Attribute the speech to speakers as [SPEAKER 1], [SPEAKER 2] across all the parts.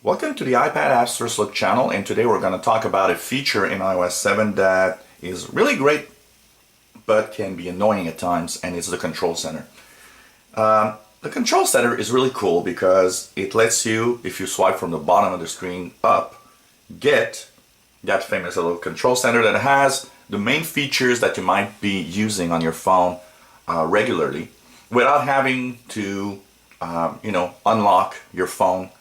[SPEAKER 1] Welcome to the iPad Apps First Look channel, and today we're going to talk about a feature in iOS 7 that is really great but can be annoying at times, and it's the Control Center. The Control Center is really cool because it lets you, if you swipe from the bottom of the screen up, get that famous little Control Center that has the main features that you might be using on your phone regularly without having to, unlock your phone.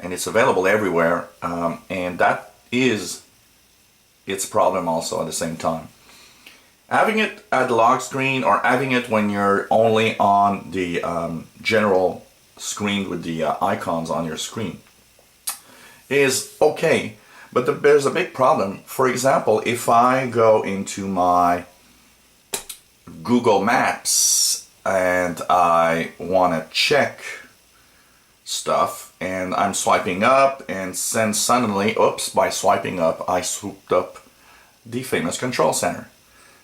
[SPEAKER 1] And it's available everywhere, and that is its problem also at the same time. Having it at the lock screen or having it when you're only on the general screen with the icons on your screen is okay, but there's a big problem. For example, if I go into my Google Maps and I want to check stuff and I'm swiping up, and then suddenly, oops, by swiping up I swooped up the famous Control Center.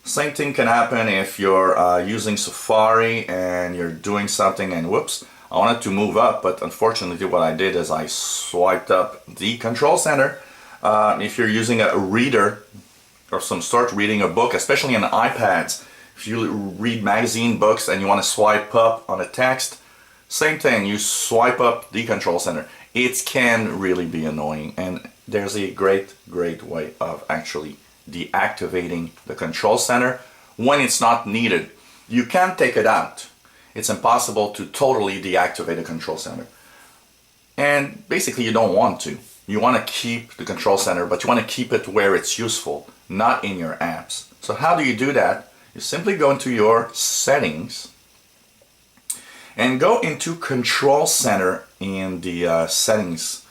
[SPEAKER 1] Same thing can happen if you're using Safari and you're doing something and whoops, I wanted to move up, but unfortunately what I did is I swiped up the Control Center. If you're using a reader of some sort, reading a book, especially on iPads, if you read magazine books and you want to swipe up on a text, same thing, you swipe up the Control Center. It can really be annoying, and there's a great way of actually deactivating the Control Center when it's not needed. You can take it out. It's impossible to totally deactivate the Control Center. And basically you don't want to. You want to keep the Control Center, but you want to keep it where it's useful, not in your apps. So how do you do that? You simply go into your settings and go into Control Center in the settings.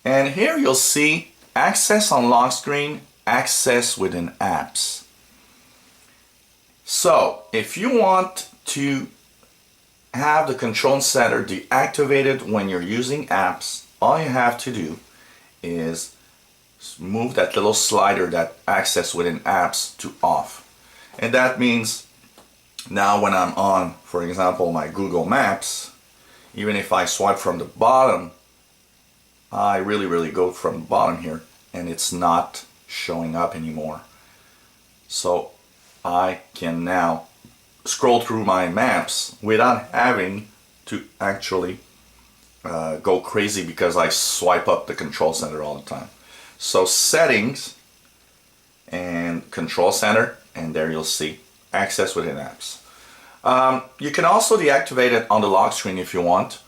[SPEAKER 1] And here you'll see access on lock screen, access within apps. So if you want to have the Control Center deactivated when you're using apps, all you have to do is move that little slider, that access within apps, to off. And that means now when I'm on, for example, my Google Maps, even if I swipe from the bottom, I really go from the bottom here, and it's not showing up anymore. So I can now scroll through my maps without having to actually go crazy because I swipe up the Control Center all the time. So settings and Control Center, and there you'll see access within apps. You can also deactivate it on the lock screen if you want.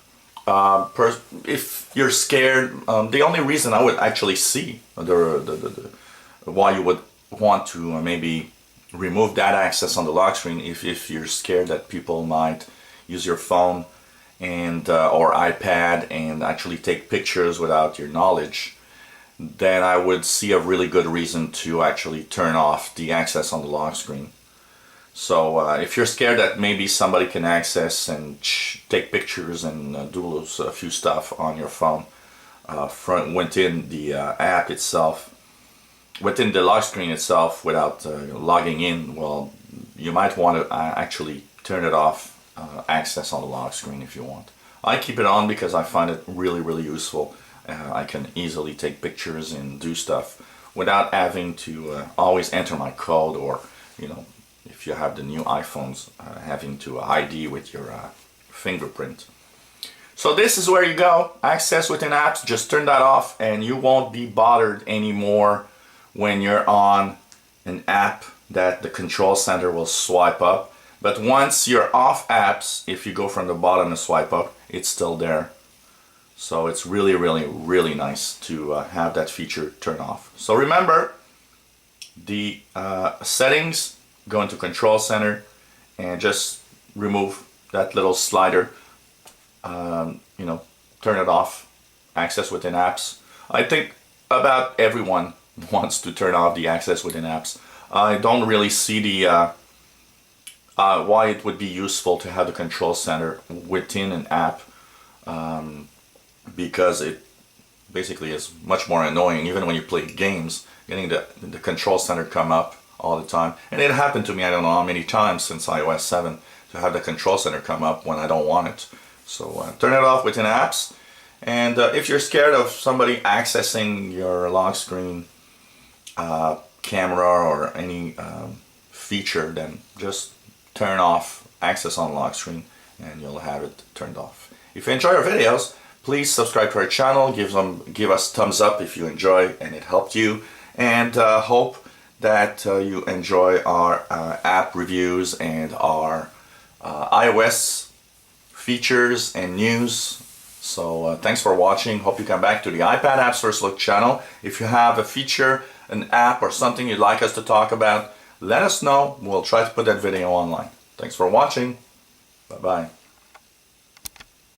[SPEAKER 1] If you're scared, the only reason I would actually see why you would want to maybe remove that access on the lock screen if you're scared that people might use your phone and or iPad and actually take pictures without your knowledge, then I would see a really good reason to actually turn off the access on the lock screen. So if you're scared that maybe somebody can access and take pictures and do a few stuff on your phone within the app itself, within the lock screen itself without logging in, well, you might want to actually turn it off, access on the lock screen if you want. I keep it on because I find it really useful. I can easily take pictures and do stuff without having to always enter my code, or if you have the new iPhones, having to ID with your fingerprint. So this is where you go, access within apps. Just turn that off and you won't be bothered anymore when you're on an app that the Control Center will swipe up. But once you're off apps, if you go from the bottom and swipe up, it's still there. So it's really nice to have that feature turned off. So remember, the settings, go into Control Center and just remove that little slider, turn it off, access within apps. I think about everyone wants to turn off the access within apps. I don't really see the why it would be useful to have the Control Center within an app, because it basically is much more annoying. Even when you play games, getting the Control Center come up all the time. And it happened to me, I don't know how many times since iOS 7, to have the Control Center come up when I don't want it. So turn it off within apps, And if you're scared of somebody accessing your lock screen camera or any feature, then just turn off access on lock screen and you'll have it turned off. If you enjoy our videos, please subscribe to our channel, give us thumbs up if you enjoy and it helped you, and hope that you enjoy our app reviews and our iOS features and news. So thanks for watching. Hope you come back to the iPad Apps First Look channel. If you have a feature, an app, or something you'd like us to talk about, let us know. We'll try to put that video online. Thanks for watching. Bye-bye.